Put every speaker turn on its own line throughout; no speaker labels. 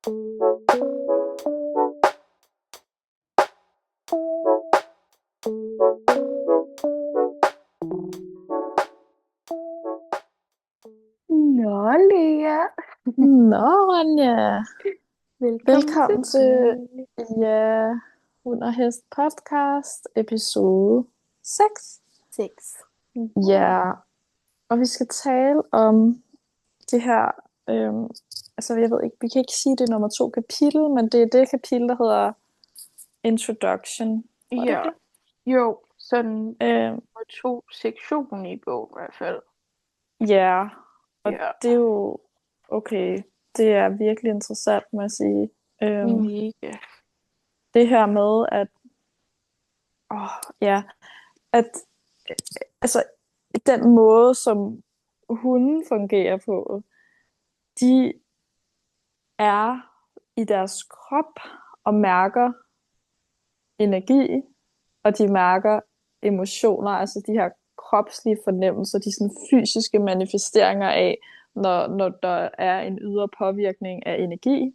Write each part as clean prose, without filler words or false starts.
Nå, Lea.
Nå, Ronja.
Velkommen
Velkommen til
tilbage.
ja, Hund og Hest podcast, episode 6.
6.
Ja, og vi skal tale om det her, altså jeg ved ikke, vi kan ikke sige det er nummer 2 kapitel, men det er det kapitel, der hedder Introduction. Var det ikke
Ja,
det?
jo, sådan
Øhm,
på 2 sektioner i bogen i hvert fald.
ja, og
Ja,
det er jo, okay, det er virkelig interessant, må jeg sige.
mega.
Det her med, at, ja, at altså den måde, som hunden fungerer på, de er i deres krop og mærker energi, og de mærker emotioner, altså de her kropslige fornemmelser, de sådan fysiske manifesteringer af, når der er en ydre påvirkning af energi,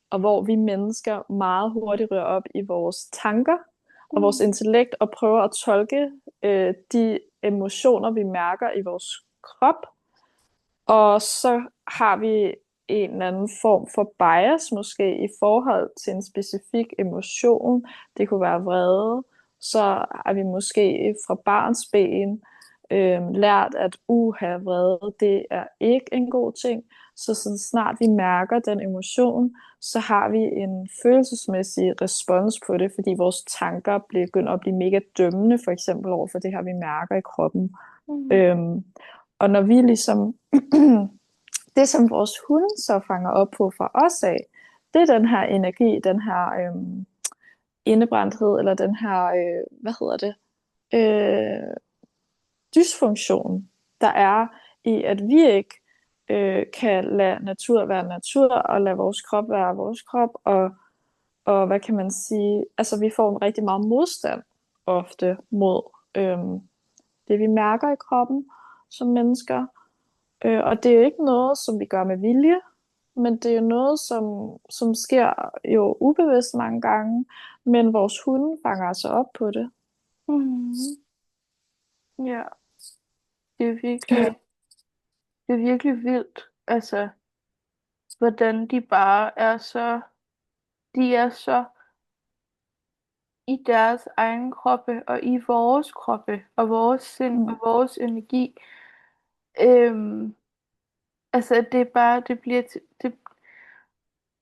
og hvor vi mennesker meget hurtigt rører op i vores tanker og vores intellekt og prøver at tolke de emotioner, vi mærker i vores krop. Og så har vi en eller anden form for bias måske i forhold til en specifik emotion. Det kunne være vrede. Så har vi måske fra barnsben lært, at vrede, det er ikke en god ting. Så snart vi mærker den emotion, så har vi en følelsesmæssig respons på det, fordi vores tanker begynder at blive mega dømmende, for eksempel over for det her, vi mærker i kroppen. Øhm, og når vi ligesom, det som vores hunde så fanger op på fra os af, det er den her energi, den her indebrændthed, eller den her, hvad hedder det, øh, dysfunktion, der er i, at vi ikke kan lade natur være natur, og lade vores krop være vores krop, og hvad kan man sige, altså vi får en rigtig meget modstand ofte mod det, vi mærker i kroppen som mennesker. Og det er jo ikke noget, som vi gør med vilje, men det er jo noget, som sker jo ubevidst mange gange, men vores hunde fanger altså op på det.
Mm. Ja, det er
Ja.
virkelig, det er virkelig vildt, altså, hvordan de bare er så, de er så i deres egen kroppe, og i vores kroppe, og vores sind, og
Mm.
vores energi. Øhm, altså, det er bare, det bliver, det,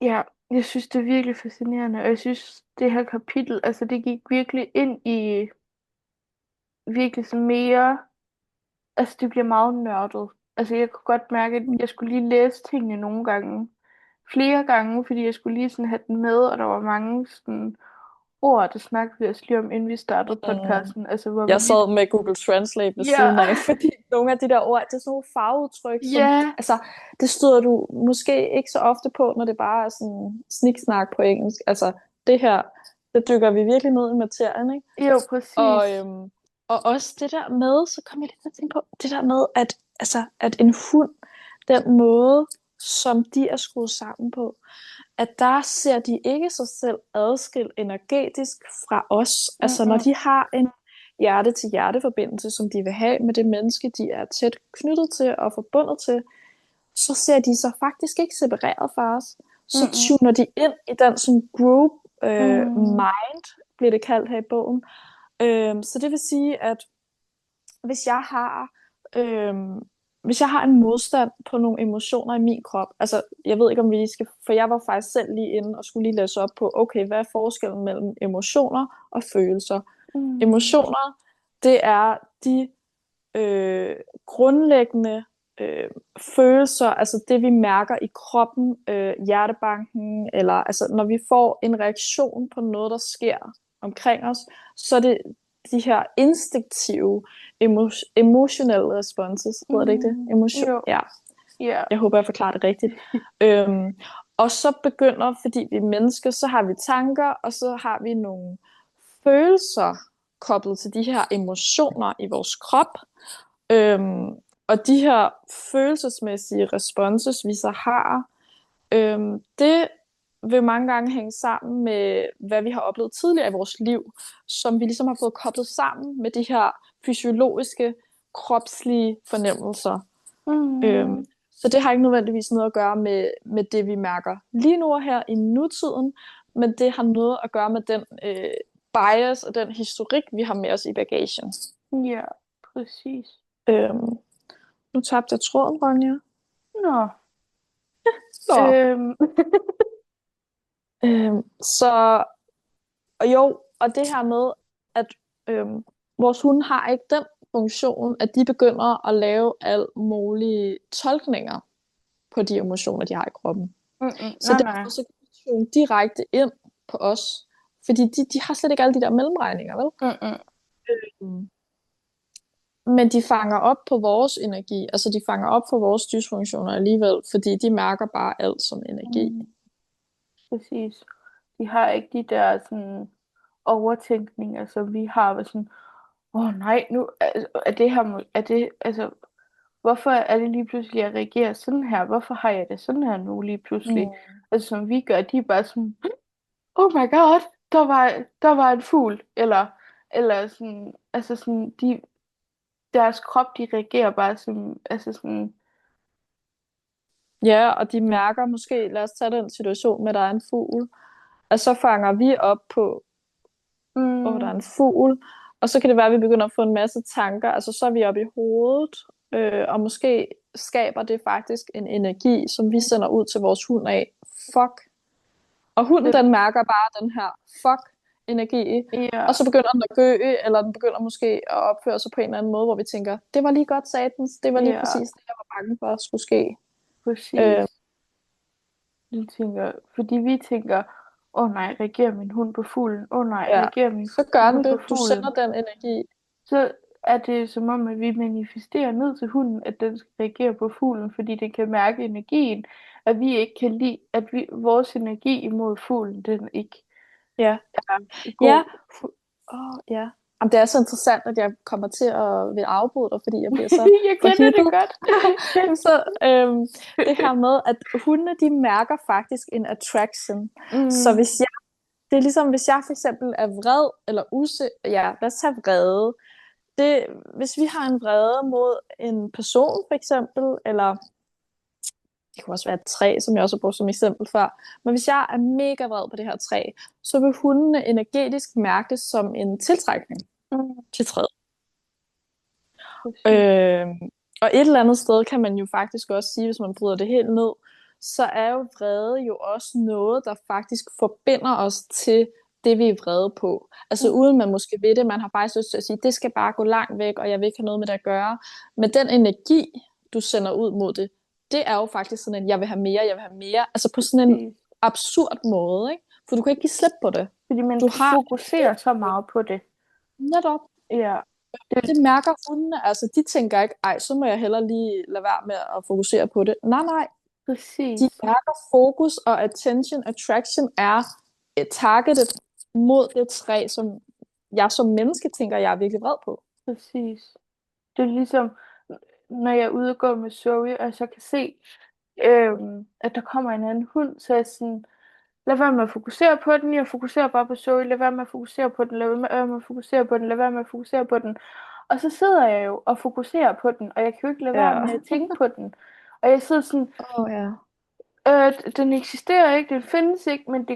ja, jeg synes, det er virkelig fascinerende, og jeg synes, det her kapitel, altså, det gik virkelig ind i, virkelig sådan mere, altså, det bliver meget nørdet. Altså, jeg kunne godt mærke, at jeg skulle lige læse tingene nogle gange, flere gange, fordi jeg skulle lige sådan have den med, og der var mange sådan ord, der snakkede vi også lige om, inden vi startede
Mm.
podcasten, altså, hvor vi
Jeg
lige,
sad med Google Translate ved
ja,
siden af, fordi nogle af de der ord, det er sådan nogle fagudtryk, som,
ja,
altså, det støder du måske ikke så ofte på, når det bare er sådan sniksnak på engelsk. Altså, det her, det dykker vi virkelig ned i materien, ikke?
jo,
Og,
præcis.
og også det der med, så kom jeg lige til at tænke på, det der med, at, altså, at en hund, den måde, som de er skruet sammen på, at der ser de ikke sig selv adskilt energetisk fra os. Altså når
Mm-mm.
de har en hjerte-til-hjerte-forbindelse, som de vil have med det menneske, de er tæt knyttet til og forbundet til, så ser de sig faktisk ikke separeret fra os. Så
Mm-mm.
tuner de ind i den sådan group
Mm.
mind, bliver det kaldt her i bogen. Så det vil sige, at hvis jeg har, hvis jeg har en modstand på nogle emotioner i min krop, altså jeg ved ikke om vi skal, for jeg var faktisk selv lige inde og skulle lige læse op på, okay, hvad er forskellen mellem emotioner og følelser?
Mm.
Emotioner, det er de grundlæggende følelser, altså det vi mærker i kroppen, hjertebanken, eller altså når vi får en reaktion på noget, der sker omkring os, så er det de her instinktive emotional responses, hedder det ikke det?
Mm. Jo,
Ja,
ja.
jeg håber, jeg forklarer det rigtigt. Og så begynder, fordi vi er mennesker, så har vi tanker, og så har vi nogle følelser koblet til de her emotioner i vores krop. Og de her følelsesmæssige responses, vi så har, Det vil mange gange hænge sammen med, hvad vi har oplevet tidligere i vores liv, som vi ligesom har fået koblet sammen med de her fysiologiske, kropslige fornemmelser.
Mm.
Så det har ikke nødvendigvis noget at gøre med det, vi mærker lige nu og her i nutiden, men det har noget at gøre med den bias og den historik, vi har med os i bagagen.
Ja, præcis.
Øhm, Nu tabte jeg tråden, Ronja.
Nå.
Nå.
Øhm.
Så og jo, og det her med, at vores hunde har ikke den funktion, at de begynder at lave alle mulige tolkninger på de emotioner, de har i kroppen. Så
Nej,
derfor
nej.
så kan de tune direkte ind på os, fordi de har slet ikke alle de der mellemregninger, vel?
Mm-mm.
Mm. Men de fanger op på vores energi, altså de fanger op for vores dysfunktioner alligevel, fordi de mærker bare alt som energi.
Præcis. De har ikke de der sådan overtænkninger, som vi har, hvor sådan, nej, nu er det her, er det, altså, hvorfor er det lige pludselig, at jeg reagerer sådan her? Hvorfor har jeg det sådan her nu lige pludselig?
Mm.
Altså, som vi gør, de er bare sådan, oh my god, der var en fugl, eller sådan, altså sådan, deres krop, de reagerer bare som, altså sådan,
Ja, og de mærker måske, lad os tage den situation med, at der er en fugl, og så fanger vi op på, der er
mm,
en fugl, og så kan det være, at vi begynder at få en masse tanker, altså så er vi oppe i hovedet, og måske skaber det faktisk en energi, som vi sender ud til vores hund af, fuck. Og hunden, den mærker bare den her fuck energi,
ja,
og så begynder den at gø, eller den begynder måske at opføre sig på en eller anden måde, hvor vi tænker, det var lige godt satans, det var lige
ja,
præcis det, jeg var bange for skulle ske. Øh,
præcis. Fordi vi tænker, nej, reagerer min hund på fuglen? Nej,
ja,
reagerer min
så gør den
hund på
det. Du
fuglen?
sender den energi.
Så er det som om, at vi manifesterer ned til hunden, at den skal reagere på fuglen, fordi den kan mærke energien, at vi ikke kan lide, vores energi imod fuglen, den ikke
Ja.
er
Ja.
god.
Ja. Jamen, det er så interessant, at jeg kommer til at vil afbryde dig, fordi jeg bliver så
Jeg kender det
forhippet.
godt.
Så det her med, at hundene, de mærker faktisk en attraction. Så
Mm,
det er ligesom, hvis jeg for eksempel er vred, eller ja, lad os tage vrede. Hvis vi har en vrede mod en person, for eksempel, eller det kunne også være et træ, som jeg også har brugt som eksempel før. Men hvis jeg er mega vred på det her træ, så vil hundene energetisk mærke det som en tiltrækning
mm,
til træet.
præcis.
Og et eller andet sted kan man jo faktisk også sige, hvis man bryder det helt ned, så er jo vrede jo også noget, der faktisk forbinder os til det, vi er vrede på. Altså
Mm,
uden man måske ved det, man har faktisk lyst til at sige, det skal bare gå langt væk, og jeg vil ikke have noget med det at gøre. Men den energi, du sender ud mod det, det er jo faktisk sådan en, jeg vil have mere, jeg vil have mere. Altså på sådan en
præcis.
absurd måde, ikke? For du kan ikke give slip på det.
Fordi man
Du har
fokuserer så meget på det.
netop.
Ja, det,
Det mærker hundene, altså de tænker ikke, ej, så må jeg hellere lige lade være med at fokusere på det. Nej, nej, de
præcis.
mærker fokus og attention, attraction er targeted mod det træ, som jeg som menneske tænker, jeg er virkelig vred på.
Præcis. Det er ligesom, når jeg er ude og gå med Zoe, og så kan se, at der kommer en anden hund, så er jeg sådan, lad være med at fokusere på den, jeg fokuserer bare på Zoe, lad være med at fokusere på den, lad være med at fokusere på den, lad være med at fokusere på den. Og så sidder jeg jo og fokuserer på den, og jeg kan jo ikke lade være
Ja.
med at tænke på den. Og jeg sidder sådan,
Ja.
den eksisterer ikke, den findes ikke, men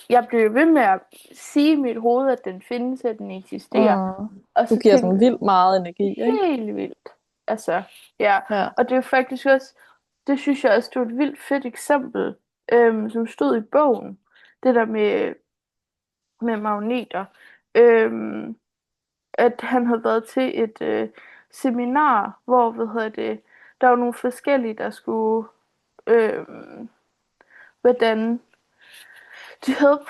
jeg bliver ved med at sige i mit hoved, at den findes, at den eksisterer. Og
Du
så
giver
tænker
den vildt meget energi, ikke?
helt vildt. Altså, ja.
Ja.
Og det er faktisk også, det synes jeg også, det var et vildt fedt eksempel, som stod i bogen. Det der med magneter. Øhm, at han havde været til et seminar, hvor, der var nogle forskellige, der skulle, øhm, hvordan to help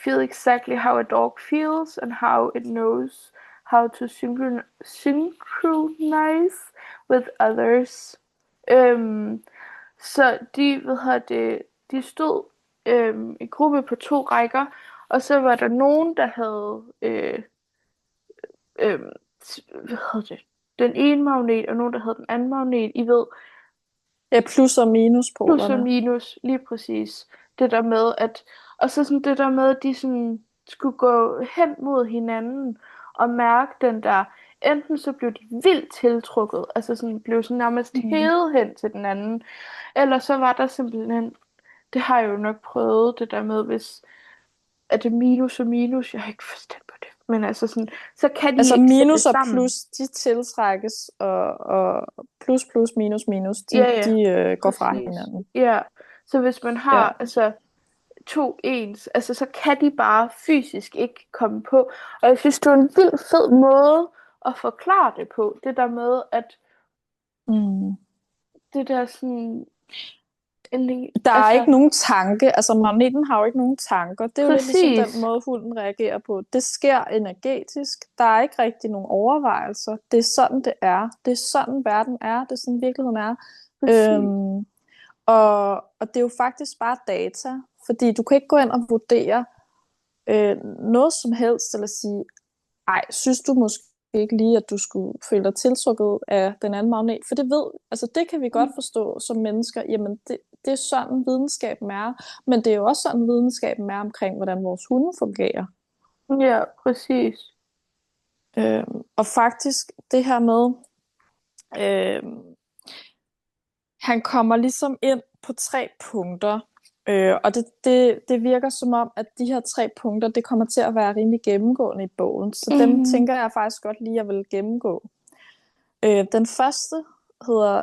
feel exactly how a dog feels and how it knows how to synchronize with others. Så de stod i gruppe på 2 rækker, og så var der nogen, der havde hvad hedder det, den ene magnet, og nogen, der havde den anden magnet. I ved,
Ja, plus- og
Plus og
minuspolerne.
minus, lige præcis. Det der med, at, og så sådan det der med, at de sådan skulle gå hen mod hinanden og mærke den der, enten så blev de vildt tiltrukket, altså sådan blev sådan nærmest
Mm.
hævet hen til den anden, eller så var der simpelthen, det har jeg jo nok prøvet, det der med, hvis, at det minus og minus, jeg har ikke forstand på det, men altså sådan, så kan de
Altså
ikke sætte
minus og
sammen.
plus, de tiltrækkes, og plus, plus, minus, minus,
Ja,
de
ja,
går fra
præcis.
hinanden.
Ja, så hvis man
Ja.
har, altså to ens, altså så kan de bare fysisk ikke komme på. Og jeg synes, det er en vild fed måde at forklare det på. Det der med, at
Mm.
det der sådan,
Der er
altså
ikke nogen tanke, altså magneten har jo ikke nogen tanker. Det er jo lidt ligesom den
præcis,
måde, hunden reagerer på. Det sker energetisk. Der er ikke rigtig nogen overvejelser. Det er sådan, det er. Det er sådan, verden er. Det er sådan, virkeligheden er.
præcis.
Øhm, og det er jo faktisk bare data, fordi du kan ikke gå ind og vurdere noget som helst, eller sige, ej, synes du måske ikke lige, at du skulle føle dig tiltrukket af den anden magnet? For det ved, altså det kan vi godt forstå som mennesker, jamen det er sådan videnskaben er, men det er jo også sådan videnskaben er omkring, hvordan vores hunde fungerer.
Ja, præcis.
Og faktisk det her med, øhm, han kommer ligesom ind på 3 punkter, og det virker som om, at de her 3 punkter, det kommer til at være rimelig gennemgående i bogen, så dem
Mm,
tænker jeg faktisk godt lige, at jeg vil gennemgå. Den første hedder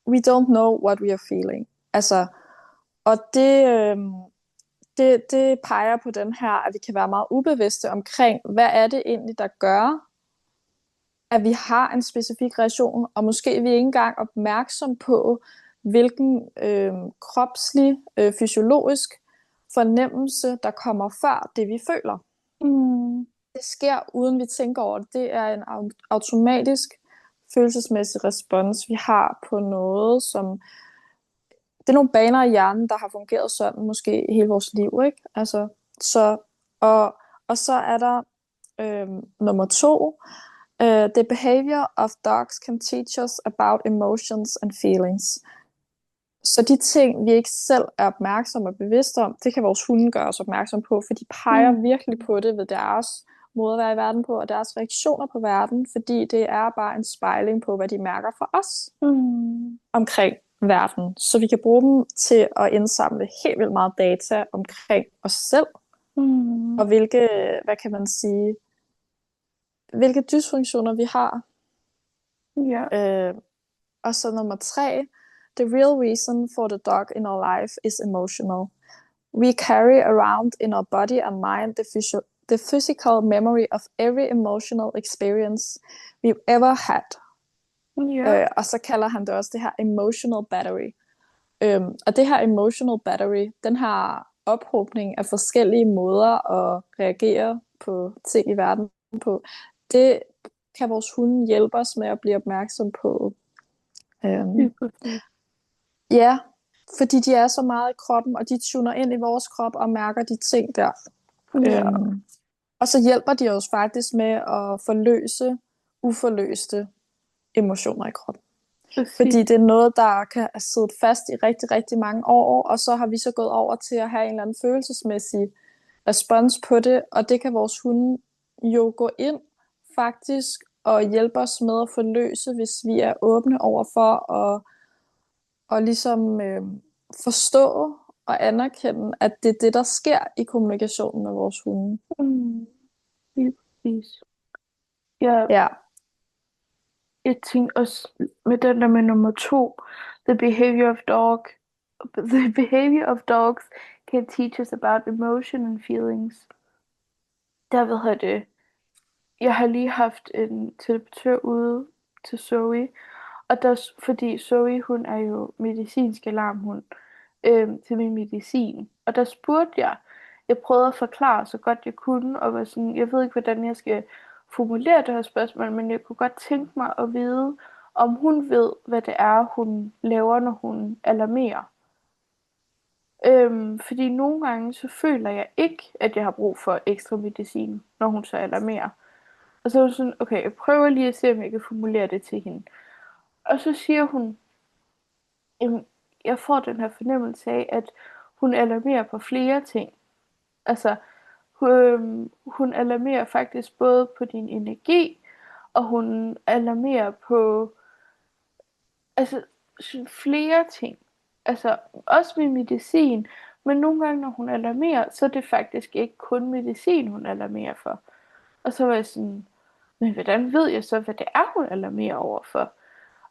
We don't know what we are feeling. Altså, og det peger på den her, at vi kan være meget ubevidste omkring, hvad er det egentlig, der gør, at vi har en specifik reaktion, og måske er vi ikke engang opmærksom på, hvilken kropslig, fysiologisk fornemmelse, der kommer før det, vi føler.
mm,
Det sker, uden vi tænker over det. Det er en automatisk følelsesmæssig respons, vi har på noget, som... Det er nogle baner i hjernen, der har fungeret sådan måske hele vores liv, ikke? Altså, så, og så er der nummer 2. The behavior of dogs can teach us about emotions and feelings. Så de ting, vi ikke selv er opmærksomme og bevidste om, det kan vores hunde gøre os opmærksom på, for de peger
mm,
virkelig på det ved deres måde at være i verden på, og deres reaktioner på verden, fordi det er bare en spejling på, hvad de mærker for os
mm,
omkring verden. Så vi kan bruge dem til at indsamle helt vildt meget data omkring os selv,
mm,
og hvilke, hvad kan man sige, hvilke dysfunktioner vi har.
ja,
Og så nummer 3, the real reason for the dog in our life is emotional. We carry around in our body and mind the physical memory of every emotional experience we've ever had.
ja,
Og så kalder han det også det her emotional battery. Og det her emotional battery, den har ophobning af forskellige måder at reagere på ting i verden på. Det kan vores hunde hjælpe os med at blive opmærksom på.
lige
Øhm,
præcis.
ja, fordi de er så meget i kroppen, og de tuner ind i vores krop og mærker de ting der.
Ja,
Og så hjælper de os faktisk med at forløse uforløste emotioner i kroppen. Fordi
præcis.
det er noget, der kan have siddet fast i rigtig, rigtig mange år, og så har vi så gået over til at have en eller anden følelsesmæssig respons på det, og det kan vores hunde jo gå ind faktisk og hjælpe os med at forløse, hvis vi er åbne over for at ligesom forstå og anerkende, at det er det, der sker i kommunikationen med vores hunde.
Mm, lige præcis. Ja,
Ja.
jeg tænkte også med den der med nummer 2, the behavior of dogs can teach us about emotion and feelings. Der ved det. Jeg har lige haft en teleportør ude til Zoe, og fordi Zoe, hun er jo medicinsk alarmhund til min medicin. Og der spurgte jeg prøvede at forklare så godt jeg kunne, og var sådan, jeg ved ikke, hvordan jeg skal formulere det her spørgsmål, men jeg kunne godt tænke mig at vide, om hun ved, hvad det er, hun laver, når hun alarmerer. Fordi nogle gange, så føler jeg ikke, at jeg har brug for ekstra medicin, når hun så alarmerer. Og så er det sådan, okay, jeg prøver lige at se, om jeg kan formulere det til hende. Og så siger hun, jamen, jeg får den her fornemmelse af, at hun alarmerer på flere ting. Altså, hun alarmerer faktisk både på din energi, og hun alarmerer på altså sådan flere ting. Altså også med medicin, men nogle gange når hun alarmerer, så er det faktisk ikke kun medicin, hun alarmerer for. Og så var jeg sådan, men hvordan ved jeg så, hvad det er, hun alarmerer over for?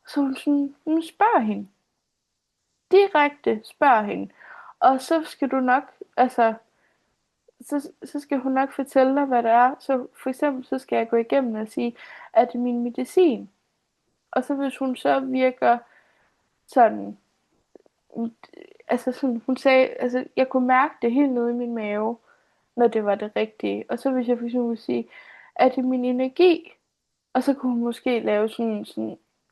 Så hun sådan, spørg hende. Direkte spørg hende. Og så skal du nok, altså, så skal hun nok fortælle dig, hvad det er. Så for eksempel, så skal jeg gå igennem og sige, er det min medicin? Og så hvis hun så virker sådan, altså sådan, hun sagde, altså jeg kunne mærke det helt nede i min mave, når det var det rigtige. Og så hvis jeg for eksempel ville sige, er det min energi? Og så kunne hun måske lave sådan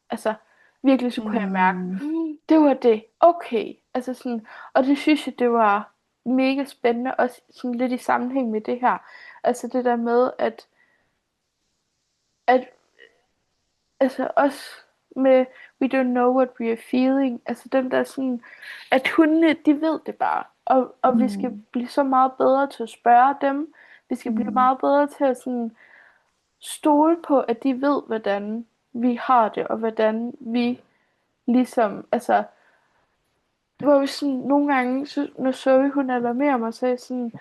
altså virkelig så kunne jeg mærke,
Mm.
det var det, okay. Altså sådan, og det synes jeg, det var mega spændende, også sådan lidt i sammenhæng med det her. Altså det der med, at altså også med we don't know what we are feeling, altså den der sådan, at hundene, de ved det bare, og vi skal
Mm.
blive så meget bedre til at spørge dem, vi skal blive
Mm.
meget bedre til at sådan stole på, at de ved, hvordan vi har det, og hvordan vi ligesom, altså, hvor vi sådan nogle gange, så, når Zoe hun alarmerer mig, så er jeg sådan,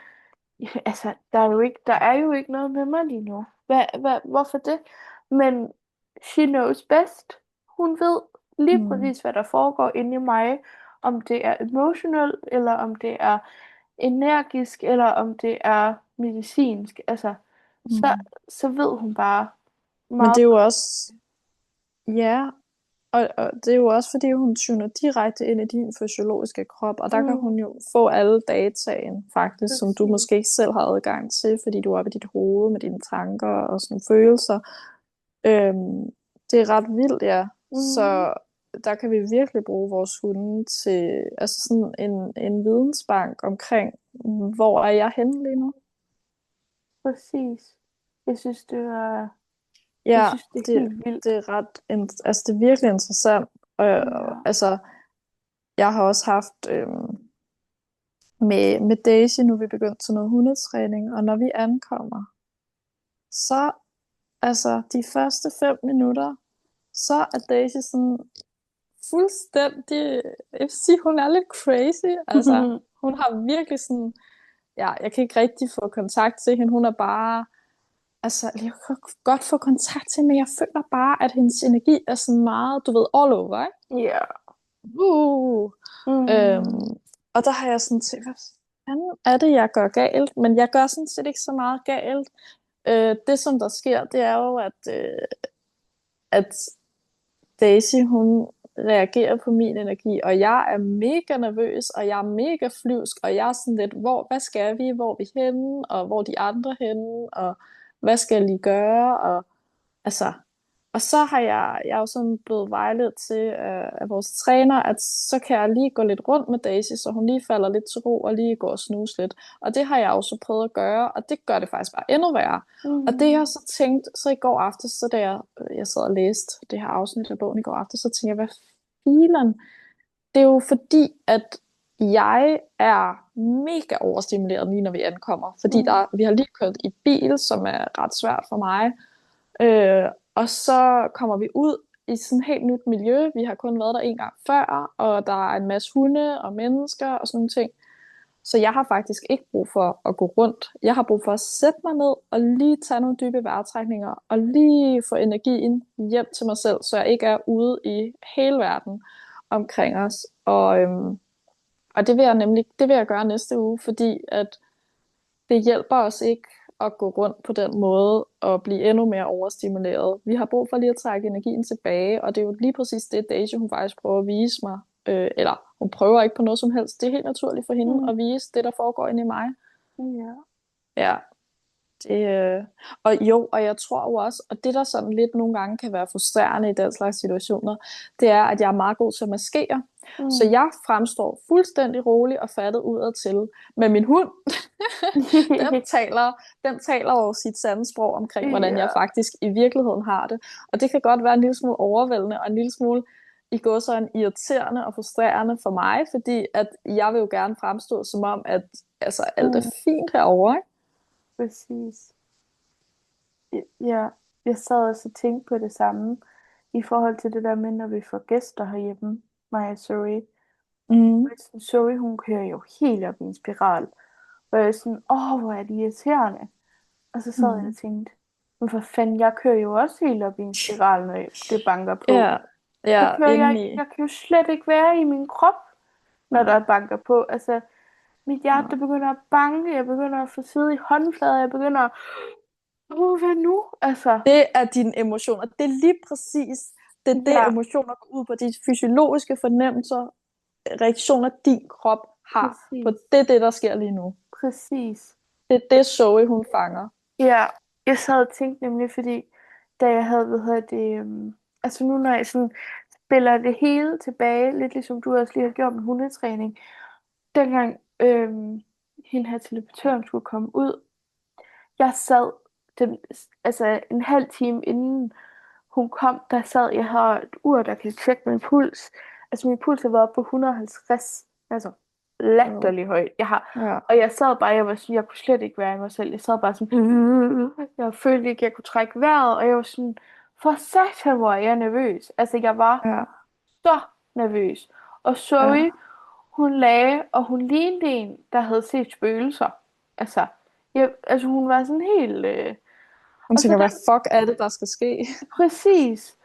ja, altså, der er jo ikke noget med mig lige nu. Hvorfor det? Men she knows best. Hun ved lige
Mm.
præcis, hvad der foregår inde i mig. Om det er emotional, eller om det er energisk, eller om det er medicinsk. Altså, så,
Mm.
så ved hun bare
Men
meget.
det er jo også, ja, og det er jo også, fordi hun tuner direkte ind i din fysiologiske krop, og der kan
Mm,
hun jo få alle dataen, faktisk, som du
præcis.
måske ikke selv har adgang til, fordi du er oppe i dit hoved med dine tanker og sådan følelser. Øhm, det er ret vildt, ja.
Mm,
Så der kan vi virkelig bruge vores hunde til altså sådan en vidensbank omkring, hvor er jeg henne lige nu?
præcis. Jeg synes, jeg
Ja,
synes, det er
det,
helt vildt.
det er altså det er virkelig interessant.
Ja.
Altså, jeg har også haft med Daisy, nu er vi begyndt til noget hundetræning, og når vi ankommer, så altså de første 5 minutter, så er Daisy sådan fuldstændig, jeg vil sige, hun er lidt crazy. Altså, hun har virkelig sådan, ja, jeg kan ikke rigtig få kontakt til hende. Hun er bare, altså, jeg kan godt få kontakt til hende, men jeg føler bare, at hendes energi er sådan meget, du ved, all over, ikke?
Ja.
Uh.
Mm.
Øhm, og der har jeg sådan tænkt, hvad fanden er det, jeg gør galt? Men jeg gør sådan set ikke så meget galt. Det, som der sker, det er jo, at Daisy, hun reagerer på min energi, og jeg er mega nervøs, og jeg er mega flyvsk, og jeg er sådan lidt, hvad skal vi, hvor er vi henne, og hvor er de andre henne, og hvad skal jeg lige gøre, og altså, og så har jeg er jo sådan blevet vejledt til af vores træner, at så kan jeg lige gå lidt rundt med Daisy, så hun lige falder lidt til ro og lige går og snuse lidt. Og det har jeg også prøvet at gøre, og det gør det faktisk bare endnu værre. Og det jeg
Mm.
så tænkt, så i går aftes, så da jeg sad og læste det her afsnit af bogen i går aftes, så tænkte jeg, hvad filen? Det er jo fordi, at jeg er mega overstimuleret lige når vi ankommer, fordi
Mm.
vi har lige kørt i bil, som er ret svært for mig. Øh, og så kommer vi ud i sådan et helt nyt miljø. Vi har kun været der en gang før, og der er en masse hunde og mennesker og sådan nogle ting. Så jeg har faktisk ikke brug for at gå rundt. Jeg har brug for at sætte mig ned og lige tage nogle dybe vejrtrækninger og lige få energien hjem til mig selv, så jeg ikke er ude i hele verden omkring os. Og det vil jeg gøre næste uge, fordi at det hjælper os ikke at gå rundt på den måde og blive endnu mere overstimuleret. Vi har brug for lige at trække energien tilbage, og det er jo lige præcis det, Daisy hun faktisk prøver at vise mig. Eller hun prøver ikke på noget som helst. Det er helt naturligt for hende
Mm.
at vise det, der foregår inde i mig.
Ja.
Ja, det, og jeg tror jo også, og det der sådan lidt nogle gange kan være frustrerende i den slags situationer, det er, at jeg er meget god til at maskere. Så
Mm.
jeg fremstår fuldstændig rolig og fattet udad til. Men min hund, den taler jo sit sande sprog omkring, hvordan jeg
Ja.
faktisk i virkeligheden har det. Og det kan godt være en lille smule overvældende og en lille smule i går så en irriterende og frustrerende for mig, fordi at jeg vil jo gerne fremstå som om, at altså, alt er
Mm,
fint herovre, ikke?
præcis. Ja, jeg sad også og tænkte på det samme i forhold til det der med, når vi får gæster herhjemme, mig og Zoe.
Mm.
Zoe, hun kører jo helt op i en spiral. Og jeg er sådan, hvor er det irriterende. Og så sad jeg og
Mm.
tænkte, men for fanden, jeg kører jo også helt op i en spiral, når det banker på.
Ja, ja,
Jeg
indeni.
kan jo slet ikke være i min krop, når
Nej,
der banker på. Altså, mit hjerte
nej.
det begynder at banke, jeg begynder at få sidde i håndflader, jeg begynder at, hvad nu? Altså,
Det er dine emotioner. Det er lige præcis det,
ja,
emotioner går ud på. De fysiologiske fornemmelser, reaktioner, din krop har på
præcis,
det, der sker lige nu.
præcis.
Det er det, Zoe, hun fanger.
Ja, jeg sad og tænkte nemlig, fordi da jeg havde, hvad hedder det, altså nu når jeg sådan spiller det hele tilbage, lidt ligesom du også lige har gjort med hundetræning, dengang hende her teleportøren skulle komme ud, jeg sad den, altså en halv time inden hun kom, der sad, jeg har et ur, der kan tjekke min puls. Altså min puls har været oppe på 150, altså
Oh.
latterlig højt.
Ja,
Og jeg sad bare, jeg var sådan, jeg kunne slet ikke være i mig selv. Jeg sad bare sådan, jeg følte ikke, jeg kunne trække vejret, og jeg var sådan, for satan, hvor er jeg nervøs. Altså jeg var
ja,
så nervøs. Og
ja.
Zoe, hun lagde, og hun lignede en, der havde set spøgelser. Altså hun var sådan helt...
Hun
Og så
tænker,
da,
hvad fuck er det, der skal ske?
præcis.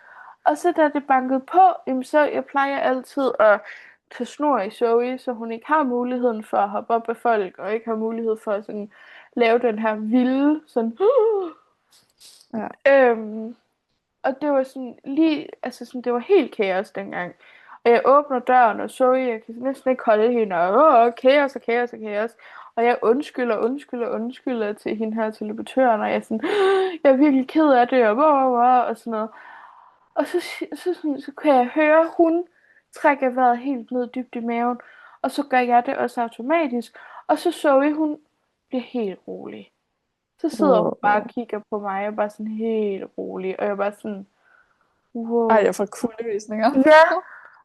Og så da det bankede på, jamen så jeg plejer altid at tage snor i Zoe, så hun ikke har muligheden for at hoppe op af folk, og ikke har mulighed for at sådan, lave den her vilde, sådan...
Ja.
Øhm, og det var sådan lige, altså sådan, det var helt kaos dengang. Og jeg åbner døren, og Zoe, jeg kan næsten ikke holde hende, og kaos og kaos og kaos. Og jeg undskylder til hende her teleportøren, og jeg er sådan, jeg er virkelig ked af det, og sådan noget. Og så kan jeg høre, hun trækker vejret helt ned dybt i maven, og så gør jeg det også automatisk. Og så Zoe, hun bliver helt rolig. Så sidder hun bare og
Wow.
kigger på mig, og bare sådan helt rolig, og jeg er bare sådan,
Ej,
wow.
jeg får kuldegysninger.
Ja,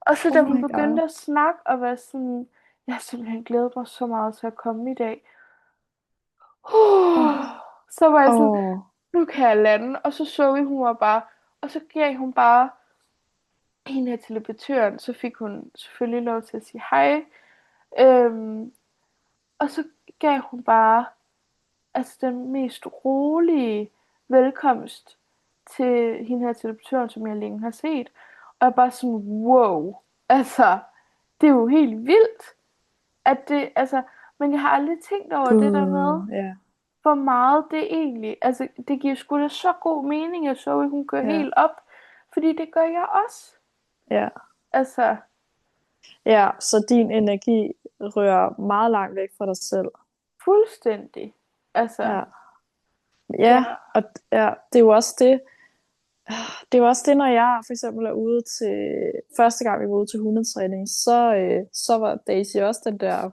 og så
Oh
da hun
my god.
begyndte at snakke og være sådan, jeg har simpelthen glædet mig så meget til at komme i dag.
Åh,
Så var jeg sådan,
oh.
nu kan jeg lande. Og så så vi, hun var bare, og så gav hun bare hende her teleportøren, så fik hun selvfølgelig lov til at sige hej. Øhm, og så gav hun bare altså den mest rolige velkomst til hende her teleportøren, som jeg længe har set. Og jeg er bare sådan, wow. Altså, det er jo helt vildt, at det, altså, men jeg har aldrig tænkt over det der med,
Gud, ja,
hvor meget det egentlig, altså, det giver sgu da så god mening, at Zoe, hun går
ja,
helt op, fordi det gør jeg også.
ja.
Altså,
Ja, så din energi rører meget langt væk fra dig selv.
fuldstændig. Altså,
Ja, ja,
ja.
og ja, det er jo også det. Det er jo også det, når jeg for eksempel er ude til... Første gang, vi var ude til hundetræning, så var Daisy også den der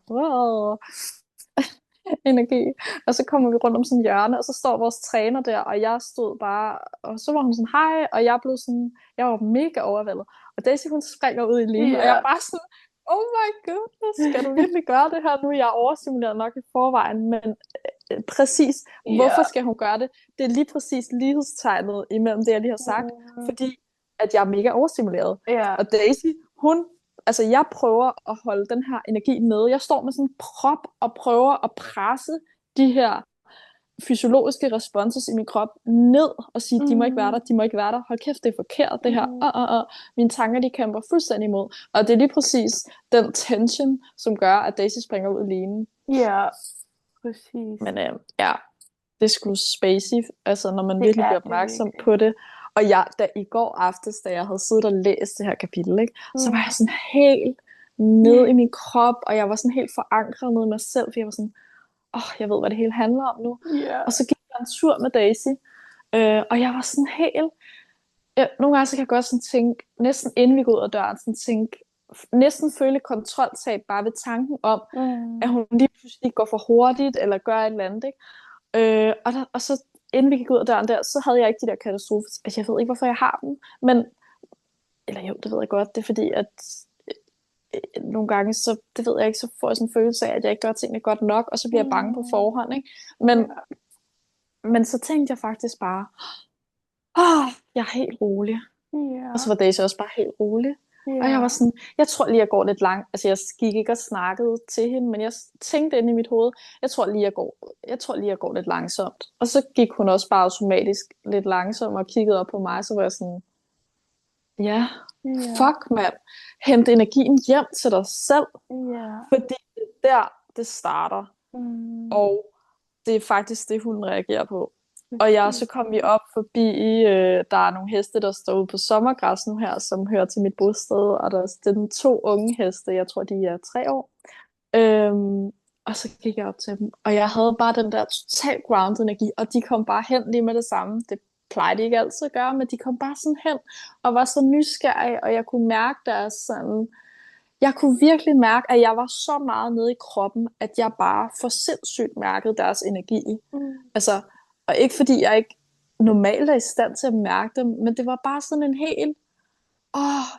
energi. Og så kommer vi rundt om sådan et hjørne, og så står vores træner der, og jeg stod bare... Og så var hun sådan, hej, og jeg blev sådan... Jeg var mega overvældet. Og Daisy, hun springer ud i linen, og jeg
Ja.
er bare sådan... Oh my goodness, skal du virkelig gøre det her nu? Jeg er overstimuleret nok i forvejen, men præcis, hvorfor
Ja.
skal hun gøre det? Det er lige præcis lighedstegnet imellem det, jeg lige har sagt,
Mm,
fordi at jeg er mega overstimuleret.
ja.
Og Daisy, altså jeg prøver at holde den her energi nede. Jeg står med sådan en prop og prøver at presse de her fysiologiske responses i min krop ned og sige, de må ikke være der,
Mm,
de må ikke være der. Hold kæft, det er forkert, det her.
mm,
Mine tanker, de kæmper fuldstændig imod. Og det er lige præcis den tension, som gør, at Daisy springer ud i linen.
ja, præcis.
Men ja, det er sgu spacey, altså når man
Det
virkelig
er
bliver
det
opmærksom
virkelig.
på det. Og jeg, da i går aftes, da jeg havde siddet og læst det her kapitel, ikke, så var
Mm,
jeg sådan helt nede i min krop, og jeg var sådan helt forankret nede i mig selv, for jeg var sådan, jeg ved, hvad det hele handler om nu.
ja.
Og så gik jeg en tur med Daisy, og jeg var sådan helt... Nogle gange så kan jeg godt sådan tænke, næsten inden vi går ud af døren, sådan tænke, næsten føle kontroltab bare ved tanken om,
Mm,
at hun lige pludselig går for hurtigt, eller gør et eller andet, ikke? Og så inden vi gik ud af døren der, så havde jeg ikke de der katastrofer. Altså, jeg ved ikke, hvorfor jeg har dem, men eller jo, det ved jeg godt, det er fordi, at nogle gange, så, det ved jeg ikke, så får jeg sådan en følelse af, at jeg ikke gør tingene godt nok, og så bliver jeg bange på
Mm.
forhånd, ikke?
Ja.
Men så tænkte jeg faktisk bare, jeg er helt rolig. Og så
Ja.
var Daisy også bare helt rolig. Og jeg var
Ja.
sådan, jeg tror lige, jeg går lidt langt. Altså, jeg gik ikke og snakkede til hende, men jeg tænkte inde i mit hoved, jeg går lidt langsomt. Og så gik hun også bare automatisk lidt langsomt og kiggede op på mig, så var jeg sådan, ja,
Ja.
fuck mand, hent energien hjem til dig selv,
Ja.
fordi det er der, det starter.
Mm.
Og det er faktisk det, hun reagerer på. Og så
Præcis.
kom vi op forbi, der er nogle heste, der står ude på sommergræs nu her, som hører til mit bosted, og det er den 2 unge heste, jeg tror, de er 3 år. Øhm, og så gik jeg op til dem, og jeg havde bare den der total grounded energi, og de kom bare hen lige med det samme. Det plejer de ikke altid at gøre, men de kom bare sådan hen, og var så nysgerrige, og jeg kunne mærke deres sådan, jeg kunne virkelig mærke, at jeg var så meget nede i kroppen, at jeg bare for sindssygt mærkede deres energi.
Mm.
Altså, og ikke fordi jeg ikke normalt er i stand til at mærke dem, men det var bare sådan en helt,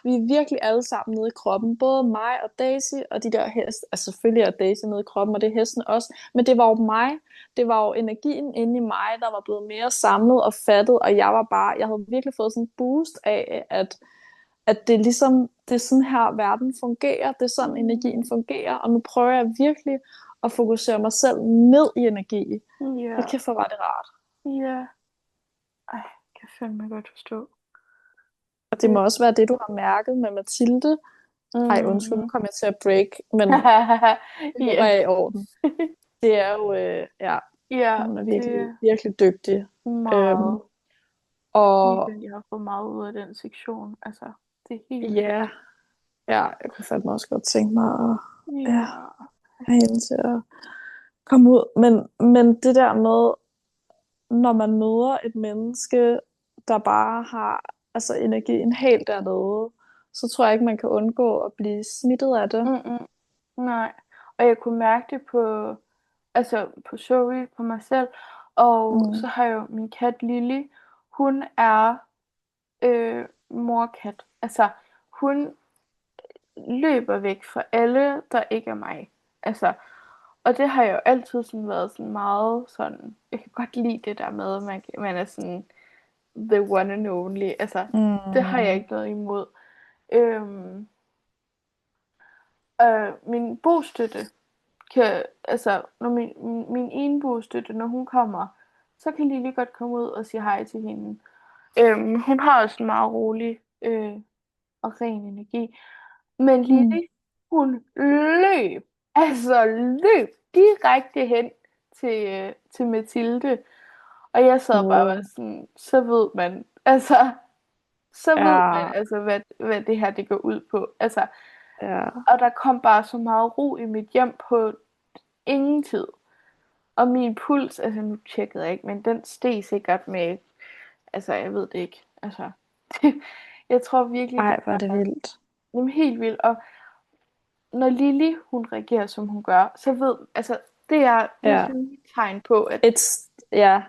vi er virkelig alle sammen nede i kroppen. Både mig og Daisy og de der heste. Altså selvfølgelig er Daisy nede i kroppen, og det er hesten også. Men det var jo mig. Det var jo energien inde i mig, der var blevet mere samlet og fattet. Og jeg havde virkelig fået sådan en boost af, at det er ligesom, det er sådan her, verden fungerer. Det er sådan, energien
Mm.
fungerer. Og nu prøver jeg virkelig at fokusere mig selv ned i energi. Hold
Ja.
kæft, hvor var det rart.
Ja. Ej, kan jeg fandme godt forstå.
Og det
Det.
må også være det, du har mærket med Mathilde. Ej, undskyld, nu
Mm.
kom jeg til at break, men det håber
Ja.
jeg er i orden. Det er jo,
Ja,
hun er
det
virkelig,
er
virkelig dygtig. Øhm,
meget.
og
Virkelig, jeg har fået meget ud af den sektion. Altså, det er helt vildt.
ja, jeg kunne fandme også godt tænke mig at
Ja.
have hende til at komme ud. Men det der med, når man møder et menneske, der bare har altså energien helt dernede, så tror jeg ikke, man kan undgå at blive smittet af det.
Mm-mm. Nej. Og jeg kunne mærke det på, altså på Zoe, på mig selv. Og så
Mm.
har jeg jo min kat Lily. Hun er morkat. Altså, hun løber væk fra alle, der ikke er mig. Altså, og det har jeg jo altid sådan været sådan meget sådan, jeg kan godt lide det der med, at man er sådan the one and only. Altså, det har jeg
Mm.
ikke noget imod. Øhm, min bostøtte kan, altså, når min ene bostøtte, når hun kommer, så kan Lille godt komme ud og sige hej til hende. Hun har også en meget rolig og ren energi. Men
Mm.
Lille, hun løb direkte hen til Mathilde. Og jeg sad bare og var
Wow.
sådan, så ved man, altså, så ved man,
Ja,
altså, hvad det her det går ud på. Altså,
ja.
og der kom bare så meget ro i mit hjem på ingen tid. Og min puls, altså nu tjekkede jeg ikke, men den steg sikkert med, altså jeg ved det ikke. Altså, jeg tror virkelig, det
Ej, hvor er det
er
vildt.
helt vildt. Og når Lily, hun reagerer, som hun gør, så ved, altså, det er
Ja.
sådan et tegn på, at
Ja,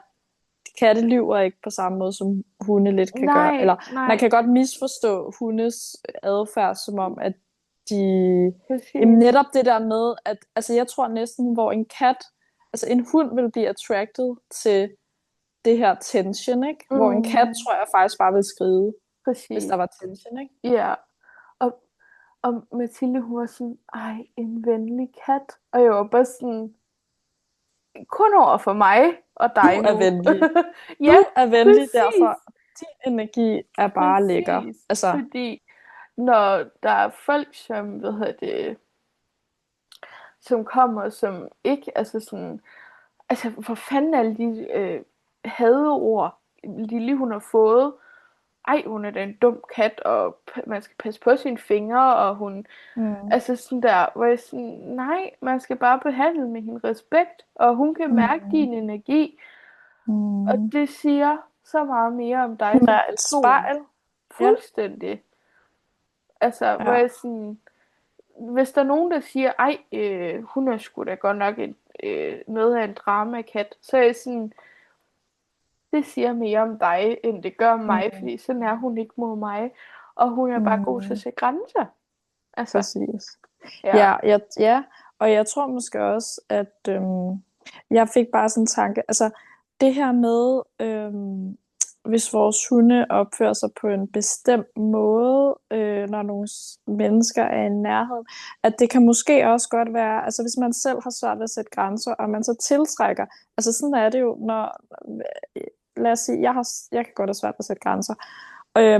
katte lyver ikke på samme måde, som hunde lidt kan gøre.
nej,
Eller man
nej,
kan godt misforstå hundes adfærd, som om, at de... Jamen
præcis.
netop det der med, at altså jeg tror næsten, hvor en kat, altså en hund vil blive attracted til det her tension, ikke? Hvor en kat,
Mm,
tror jeg faktisk bare vil skride, hvis
præcis.
der var tension, ikke?
Ja. Og, og Mathilde, hun var sådan, ej, en venlig kat. Og jeg var bare sådan, kun over for mig og
Du
dig
er
nu.
venlig.
Ja,
Du er venlig,
præcis.
derfor din energi er bare lækker.
Præcis.
Altså,
Fordi når der er folk, som, hvad hedder det, som kommer, som ikke, altså sådan, altså hvor fanden alle de hadeord, Lille hun har fået. Ej, hun er da en dum kat, og man skal passe på sine fingre, og hun,
mm,
altså sådan der, hvor jeg sådan, nej, man skal bare behandle med hende respekt, og hun kan mærke
mm,
din energi, og
mm.
det siger så meget mere om dig
Hun
som
er et
person.
spejl. Ja,
Fuldstændig. Altså, hvor
ja.
jeg sådan, hvis der er nogen, der siger, ej, hun er sgu da godt nok noget af en dramakat, så er jeg sådan, det siger mere om dig, end det gør om mig,
Mm,
fordi sådan er hun ikke mod mig. og hun er bare god til at
Mm,
sætte grænser. Altså,
præcis.
ja.
Ja, og jeg tror måske også, at jeg fik bare sådan en tanke, altså det her med, hvis vores hunde opfører sig på en bestemt måde, når nogle mennesker er i nærheden, at det kan måske også godt være, altså hvis man selv har svært ved at sætte grænser, og man så tiltrækker, altså sådan er det jo, når, lad os sige, jeg kan godt have svært ved at sætte grænser,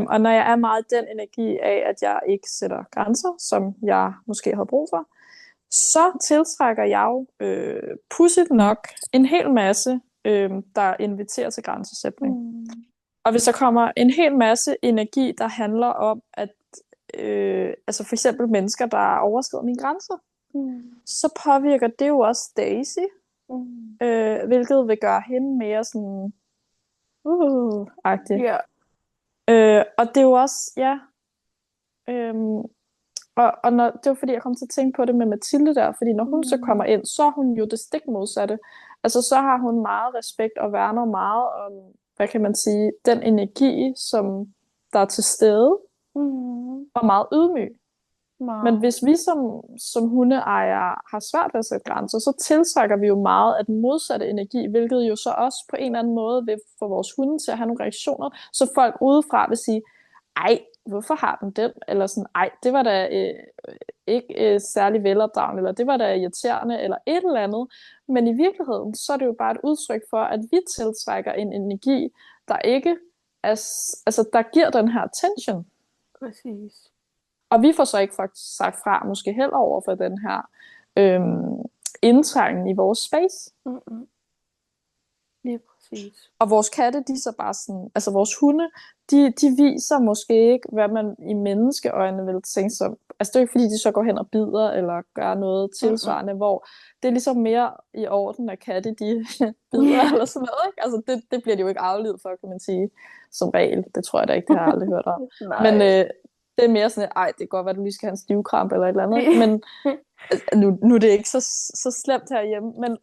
og når jeg er meget i den energi af, at jeg ikke sætter grænser, som jeg måske har brug for, så tiltrækker jeg jo pudsigt nok en hel masse, der inviterer til grænsesætning.
Mm.
Og hvis der kommer en hel masse energi, der handler om, at altså for eksempel mennesker, der overskrider mine grænser, så påvirker det jo også Daisy, hvilket vil gøre hende mere sådan agtig.
Ja.
Og det er jo også, ja, og det var fordi, jeg kom til at tænke på det med Mathilde der, fordi når hun så kommer ind, så er hun jo det stik modsatte. Altså så har hun meget respekt og værner meget om, hvad kan man sige, den energi, som der er til stede, og meget ydmyg. Men hvis vi som hundeejere har svært ved at sætte grænser, så tiltrækker vi jo meget af den modsatte energi, hvilket jo så også på en eller anden måde vil få vores hunde til at have nogle reaktioner, så folk udefra vil sige, ej, hvorfor har den den? Eller sådan, ej, det var da ikke særlig velopdragende, eller det var da irriterende, eller et eller andet. Men i virkeligheden, så er det jo bare et udtryk for, at vi tiltrækker en energi, der ikke er, altså der giver den her tension.
Præcis.
Og vi får så ikke sagt fra, måske heller over for den her indtrængen i vores space.
Lige præcis.
Og vores katte, de er så bare sådan, altså vores hunde, de viser måske ikke, hvad man i menneskeøjne vil tænke som. Altså det er ikke fordi, de så går hen og bider, eller gør noget tilsvarende, hvor det er ligesom mere i orden, at katte, de bider eller sådan noget, ikke? Altså det bliver de jo ikke afledt for, kan man sige, som regel. Det tror jeg da ikke, det har jeg aldrig hørt om. Men det er mere sådan, ej, det kan godt være, du lige skal have en stivkramp eller et eller andet, ikke? Men nu er det ikke så slemt herhjemme,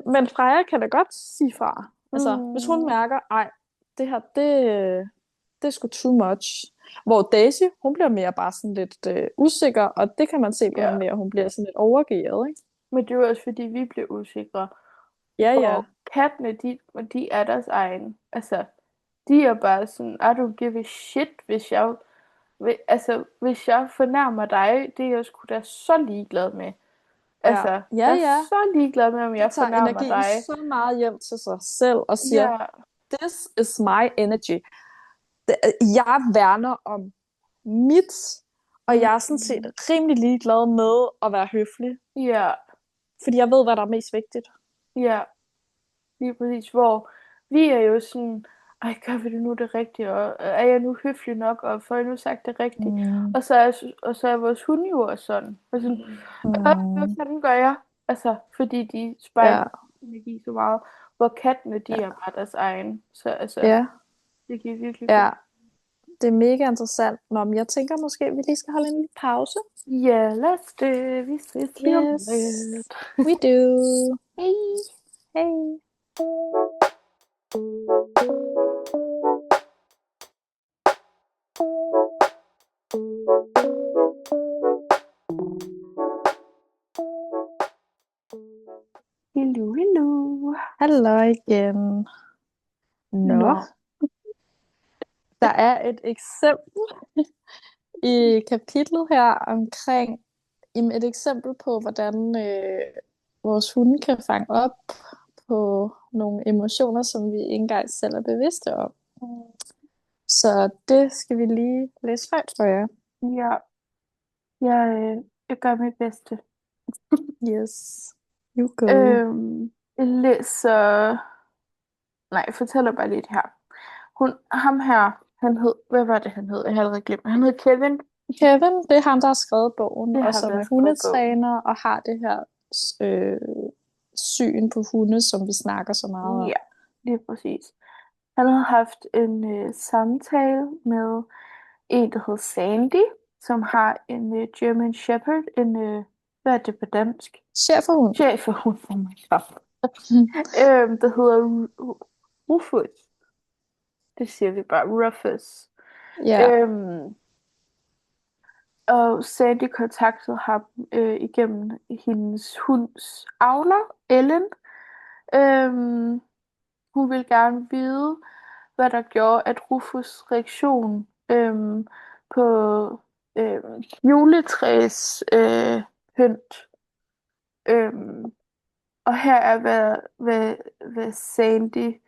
men Freja kan da godt sige fra. Altså, hvis hun mærker, ej, det her, det er sgu too much. Hvor Daisy, hun bliver mere bare sådan lidt usikker, og det kan man se på hende mere, hun bliver sådan lidt overgearet, ikke?
Men det er jo også fordi, vi bliver usikre.
Ja.
Og kattene, de er deres egen. Altså, de er bare sådan, I don't give a shit, hvis jeg fornærmer dig, det er jeg sgu da så ligeglad med. Altså, jeg er så ligeglad med, om jeg fornærmer dig.
Jeg tager så meget hjem til sig selv og siger, this is my energy. Jeg værner om mit, og jeg er sådan set rimelig ligeglad med at være høflig.
Ja.
Fordi jeg ved, hvad der er mest vigtigt. Ja.
Lige præcis, hvor vi er jo sådan, ej, gør vi det nu det rigtige, og er jeg nu høflig nok, og får jeg nu sagt det rigtigt? Og så er vores hunde jo også sådan. Og sådan, hvad fanden gør jeg? Altså, fordi de spejler energi så meget, hvor kattene, de er bare deres egen. Så altså, det giver virkelig
det er mega interessant. Nå, men jeg tænker måske, at vi lige skal holde en lille pause.
Ja, lad os det. Vi ses lige om lidt.
We do.
Hej. Hello.
Hallo igen. Nå. Der er et eksempel i kapitlet her omkring et eksempel på, hvordan vores hunde kan fange op på nogle emotioner, som vi ikke engang selv er bevidste om. Så det skal vi lige læse højt for jer.
Ja. Jeg gør mit bedste.
Yes. You go.
Jeg læser... Nej, jeg fortæller bare lidt her. Ham her, han hed... Hvad var det, han hed? Jeg har allerede glemt. Han hed Kevin.
Kevin, det er ham, der har skrevet bogen, og som er hundetræner, og har det her syn på hunde, som vi snakker så meget om.
Ja, lige præcis. Han havde haft en samtale med en, der hed Sandy, som har en German Shepherd, hvad er det på dansk?
Schæferhund.
Schæferhund, oh my god. Der hedder Rufus. Det siger vi bare, Rufus.
Ja.
Øhm, og Sandy kontaktede ham igennem hendes hunds avler, Ellen. Øhm, hun ville gerne vide, hvad der gjorde, at Rufus' reaktion på juletræs pynt. Øhm, og her er, hvad Sandy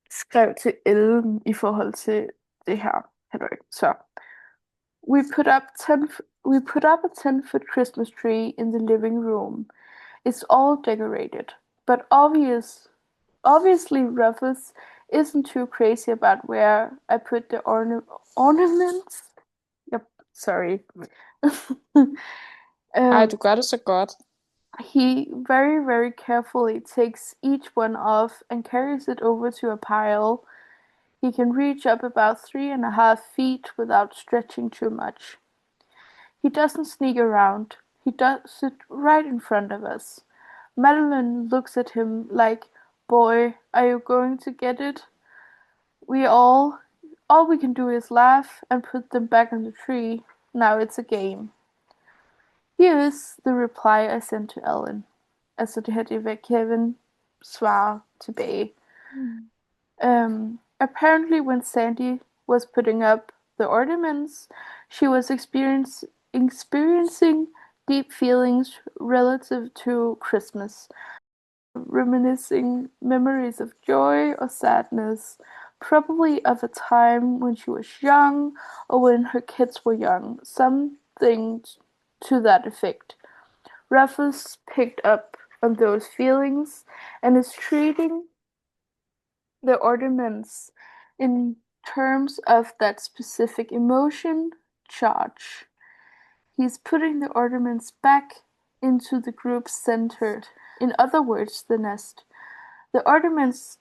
skrev til Ellen i forhold til det her. Halløj. Så, we put up 10, we put up a 10-foot Christmas tree in the living room. It's all decorated, but obviously Rufus isn't too crazy about where I put the ornaments. Yep, sorry.
Ej,
um,
du gør det så godt.
he very, very carefully takes each one off and carries it over to a pile. He can reach up about 3.5 feet without stretching too much. He doesn't sneak around. He does it right in front of us. Madeline looks at him like, boy, are you going to get it? All we can do is laugh and put them back on the tree. Now it's a game. Here is the reply I sent to Ellen. Altså det her, det er hvad Kevin svarer tilbage. Apparently when Sandy was putting up the ornaments, she was experiencing deep feelings relative to Christmas, reminiscing memories of joy or sadness, probably of a time when she was young or when her kids were young, something to that effect. Rufus picked up on those feelings and is treating the ornaments in terms of that specific emotion charge. He's putting the ornaments back into the group's center, in other words, the nest. The ornaments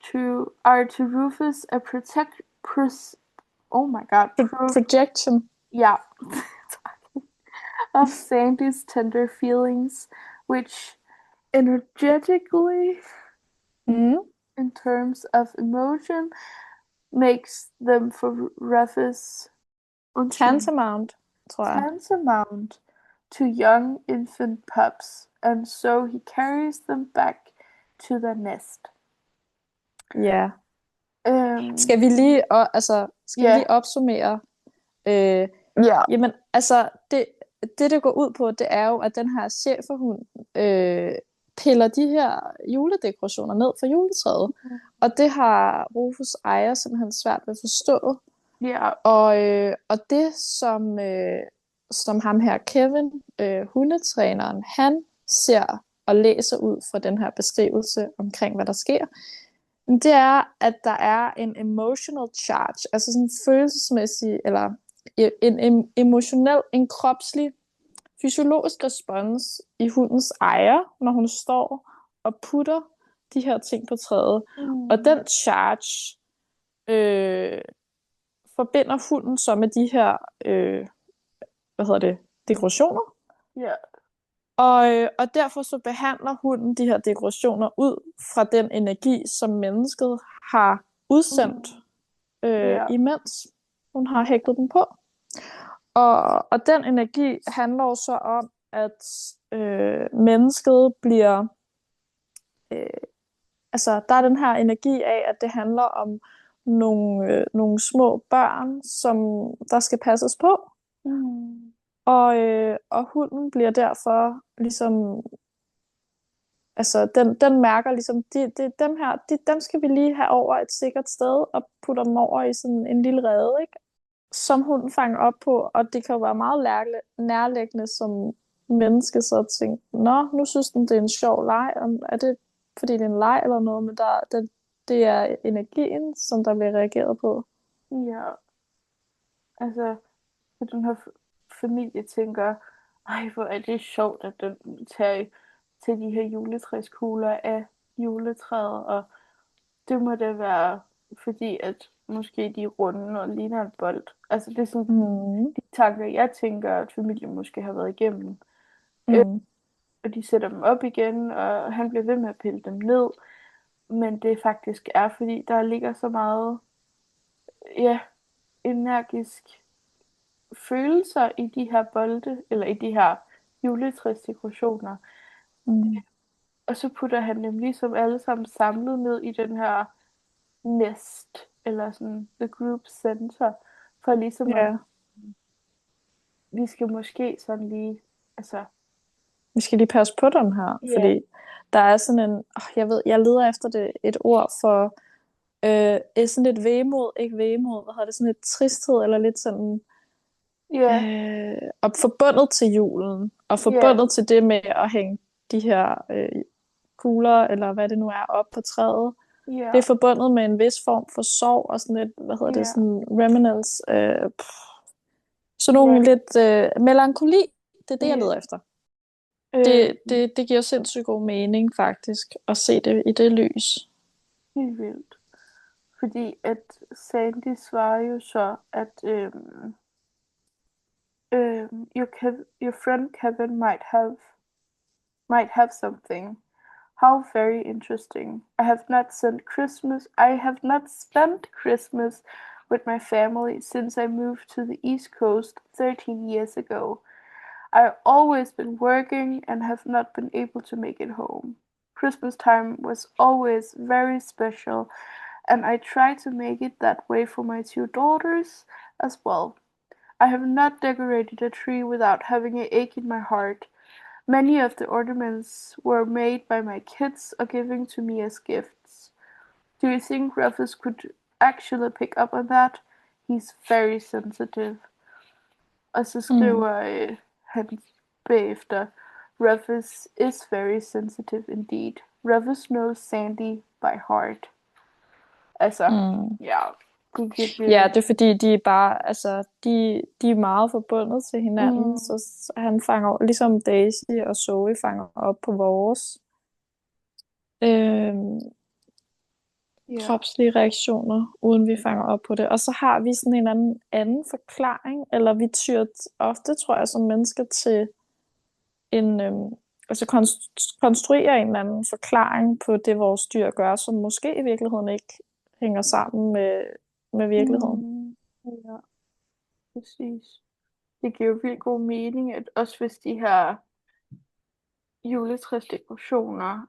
are to Rufus a
Projection.
yeah, of Sandy's tender feelings, which energetically, in terms of emotion, makes them for Rufus
Tantamount, tror jeg.
tantamount to young infant pups, and so he carries them back to the nest.
Ja. Skal vi lige, vi lige opsummere?
Ja.
Jamen, altså, det går ud på, det er jo, at den her schæferhund piller de her juledekorationer ned fra juletræet. Og det har Rufus ejer simpelthen svært ved at forstå.
Ja.
Og det, som ham her Kevin, hundetræneren, han ser og læser ud fra den her beskrivelse omkring, hvad der sker, det er, at der er en emotional charge, altså sådan en følelsesmæssig, eller en kropslig, fysiologisk respons i hundens ejer, når hun står og putter de her ting på træet. Og den charge forbinder hunden så med de her dekorationer.
Ja.
Og derfor så behandler hunden de her dekorationer ud fra den energi, som mennesket har udsendt, imens hun har hægtet dem på. Og den energi handler jo så om, at mennesket bliver... der er den her energi af, at det handler om nogle små børn, som der skal passes på. Og hunden bliver derfor ligesom... den mærker ligesom, dem skal vi lige have over et sikkert sted, og putter dem over i sådan en lille rede, ikke? Som hunden fanger op på, og det kan jo være meget nærliggende som menneske, så at tænke, nu synes den, det er en sjov leg, er det fordi det er en leg eller noget, men det er energien, som der bliver reageret på.
Ja. Altså, at den her familie tænker, ej, hvor er det sjovt, at den tager til de her juletræskugler af juletræet, og det må da være, fordi at måske de er runde og ligner en bold. Altså, det er sådan de tanker, jeg tænker, at familien måske har været igennem. Og de sætter dem op igen, og han bliver ved med at pille dem ned. Men det faktisk er, fordi der ligger så meget energisk følelser i de her bolde, eller i de her juletræsdekorationer.
Mm.
Og så putter han dem ligesom alle sammen samlet ned i den her nest, eller sådan the group center, for ligesom at
Ja,
vi skal måske sådan lige, altså,
vi skal lige passe på dem her,
ja,
fordi der er sådan en, jeg ved, jeg leder efter det, et ord for sådan lidt vemod, ikke vemod, hvad hedder det, sådan lidt tristhed, eller lidt sådan,
ja,
og forbundet til julen, og
ja,
forbundet til det med at hænge de her kugler, eller hvad det nu er, op på træet. Det er
ja,
forbundet med en vis form for sorg, og sådan lidt, hvad hedder det,
ja,
sådan reminiscence, sådan
ja,
nogle lidt melankoli, det er det, jeg
ja.
leder efter.
Øh,
Det giver sindssygt god mening, faktisk, at se det i det lys.
Helt vildt. Fordi at Sandy svarer jo så, at your friend Kevin might have something. How very interesting. I have not spent Christmas with my family since I moved to the East Coast 13 years ago. I've always been working and have not been able to make it home. Christmas time was always very special, and I try to make it that way for my two daughters as well. I have not decorated a tree without having an ache in my heart. Many of the ornaments were made by my kids or given to me as gifts. Do you think Rufus could actually pick up on that? He's very sensitive. Og så
Mm.
skriver han bagefter, Rufus is very sensitive indeed. Rufus knows Sandy by heart. Altså,
Mm.
ja, det er
Ja,
virkelig...
det er fordi, de er bare, altså, de er meget forbundet til hinanden,
Mm,
så han fanger, ligesom Daisy og Zoe fanger op på vores øh,
ja.
kropslige reaktioner, uden vi fanger op på det. Og så har vi sådan en anden forklaring, eller vi tyr ofte, tror jeg, som mennesker til en, altså konstruere en eller anden forklaring på det, vores dyr gør, som måske i virkeligheden ikke hænger sammen med virkeligheden.
Ja, præcis. Det giver jo vildt god mening, at også hvis de her juletræsdekorationer,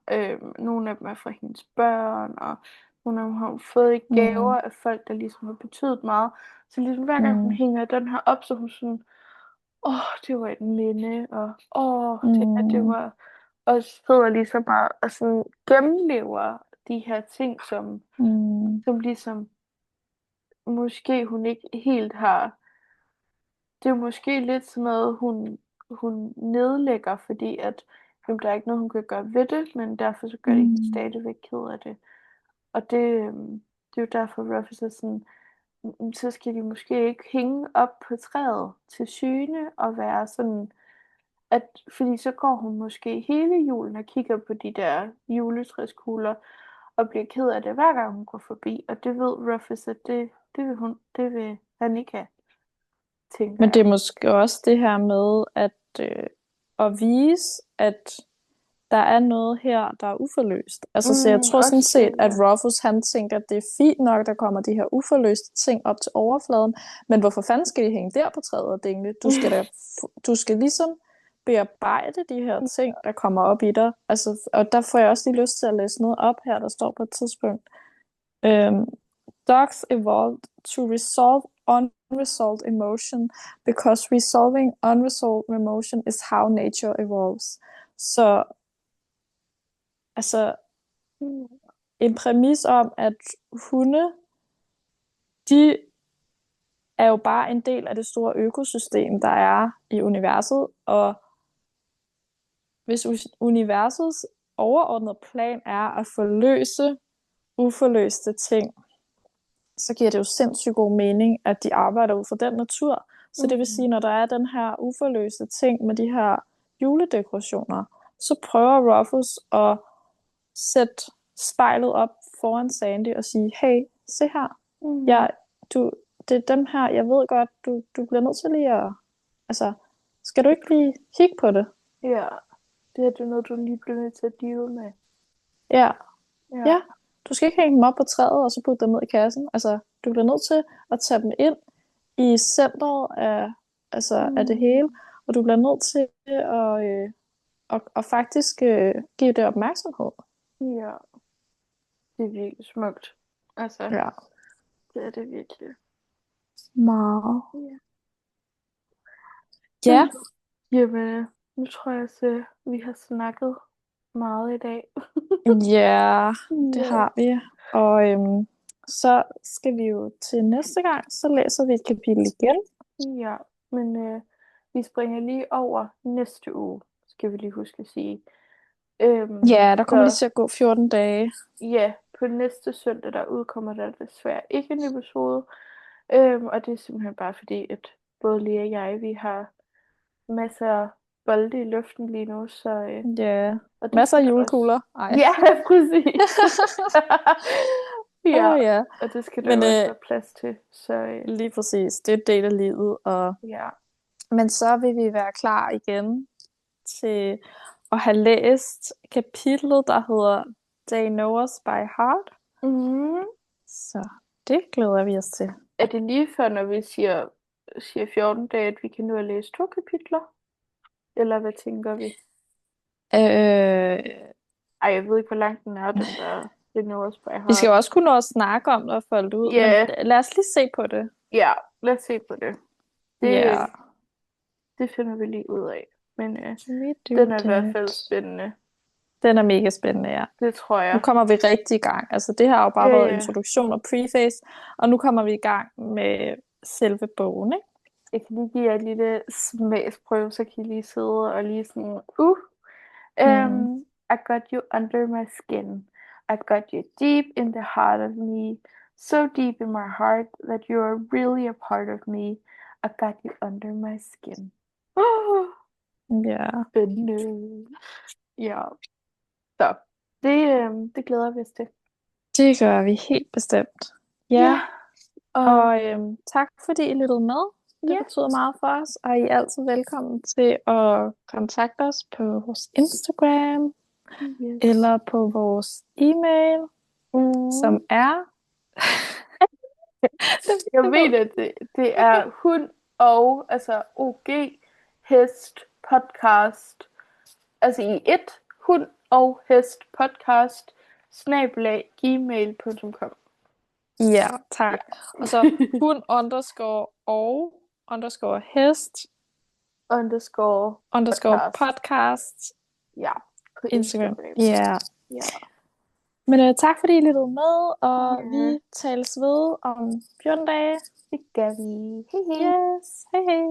nogle af dem er fra hendes børn, og nogle af dem har hun fået i gaver
Mm,
af folk, der ligesom har betydet meget. Så ligesom hver gang hun
mm,
hænger den her op, så er hun sådan, det var et minde, og det her, det
mm,
var... Og sidder ligesom og sådan gennemlever de her ting, som,
mm,
som ligesom måske hun ikke helt har. Det er måske lidt sådan noget, hun nedlægger, fordi at jamen, der er ikke noget, hun kan gøre ved det, men derfor så gør det hende
mm,
stadigvæk ked af det. Og det er jo derfor, Ruffy er sådan, så skal de måske ikke hænge op på træet til syne og være sådan, at, fordi så går hun måske hele julen og kigger på de der juletræskugler og bliver ked af det hver gang hun går forbi. Og det ved Ruffy, at det vil han ikke have, tænker
Men det
jeg.
er måske også det her med at vise, at der er noget her, der er uforløst. Altså, så jeg tror sådan
Også
set,
det,
at
ja.
Rufus han tænker, at det er fint nok, der kommer de her uforløste ting op til overfladen, men hvorfor fanden skal de hænge der på træet og dingle? Du skal ligesom bearbejde de her ting, der kommer op i dig. Altså, og der får jeg også lige lyst til at læse noget op her, der står på et tidspunkt. Dogs evolved to resolve unresolved emotion, because resolving unresolved emotion is how nature evolves. Så altså en præmis om, at hunde, de er jo bare en del af det store økosystem, der er i universet, og hvis universets overordnede plan er at forløse uforløste ting, så giver det jo sindssygt god mening, at de arbejder ud fra den natur. Så det vil sige, når der er den her uforløste ting med de her juledekorationer, så prøver Rufus at sætte spejlet op foran Sandy og sige, hey, se her, det er dem her, jeg ved godt, du bliver nødt til lige at, altså, skal du ikke lige kigge på det?
Ja, det er det noget, du lige bliver nødt til at deal med.
Ja,
Ja.
ja, du skal ikke hænge dem op på træet, og så putte dem ned i kassen. Altså, du bliver nødt til at tage dem ind i centret af det hele, og du bliver nødt til at faktisk give det opmærksomhed.
Ja, det er virkelig smukt. Altså,
Ja,
det er det virkelig.
meget.
Ja.
Ja,
Jamen, nu tror jeg, at vi har snakket meget i dag.
ja, det
Ja.
har vi. Og så skal vi jo til næste gang, så læser vi et kapitel igen.
Ja, men vi springer lige over næste uge, skal vi lige huske at sige.
Ja, der kommer lige
Så
til at gå 14 dage.
ja, på næste søndag, der udkommer der desværre ikke en episode. Og det er simpelthen bare fordi, at både Lea og jeg, vi har masser af bolde i luften lige nu, så
Ja,
og det
masser af
skal der
julekugler.
også.
Ej.
Ja, præcis. Ja,
Ja.
og det skal der
Men
jo også være plads til. Så
lige præcis, det er en del af livet.
ja.
Men så vil vi være klar igen til at have læst kapitlet, der hedder They Know Us by Heart.
Mm.
Så det glæder vi os til.
Er det lige før, når vi siger 14 dage, at vi kan nå at læse 2 kapitler? Eller hvad tænker vi?
Øh,
Ej, jeg ved ikke, hvor langt den er, den der. Det når også bare
vi skal jo
har.
også kunne nå at snakke om det og folde det ud,
Ja,
men lad os lige se på det.
ja, lad os se på det.
Ja.
Det finder vi lige ud af. Men
We do
den er i hvert
that.
fald spændende.
Den er mega spændende, ja.
Det tror
Nu
jeg.
kommer vi rigtig i gang. Altså, det har jo bare
Ja,
været
ja.
introduktion og preface, og nu kommer vi i gang med selve bogen, ikke?
Jeg kan lige give jer et lille smagsprøve, så kan I lige sidde og lige sådan, I got you under my skin. I got you deep in the heart of me. So deep in my heart that you are really a part of me. I got you under my skin.
Ja.
Spændende. Ja. Så, det glæder vi os til.
Det gør vi helt bestemt. Ja, og tak fordi I lyttede med. Det
Ja.
betyder meget for os, og I er altid velkommen til at kontakte os på vores Instagram,
Yes.
eller på vores e-mail, som er...
Jeg ved, at det er hund og, altså OG, hest, podcast, altså i et, hund og hest podcast, @gmail.com.
Ja, tak. Og så hund underscore hest
_podcast.
podcast.
Ja, på
Instagram.
Instagram.
Ja.
Ja.
Men tak fordi I lyttede med, og
Ja.
vi tales ved om 14 dage.
Det gør vi. Hej hej.
Yes, hej hej.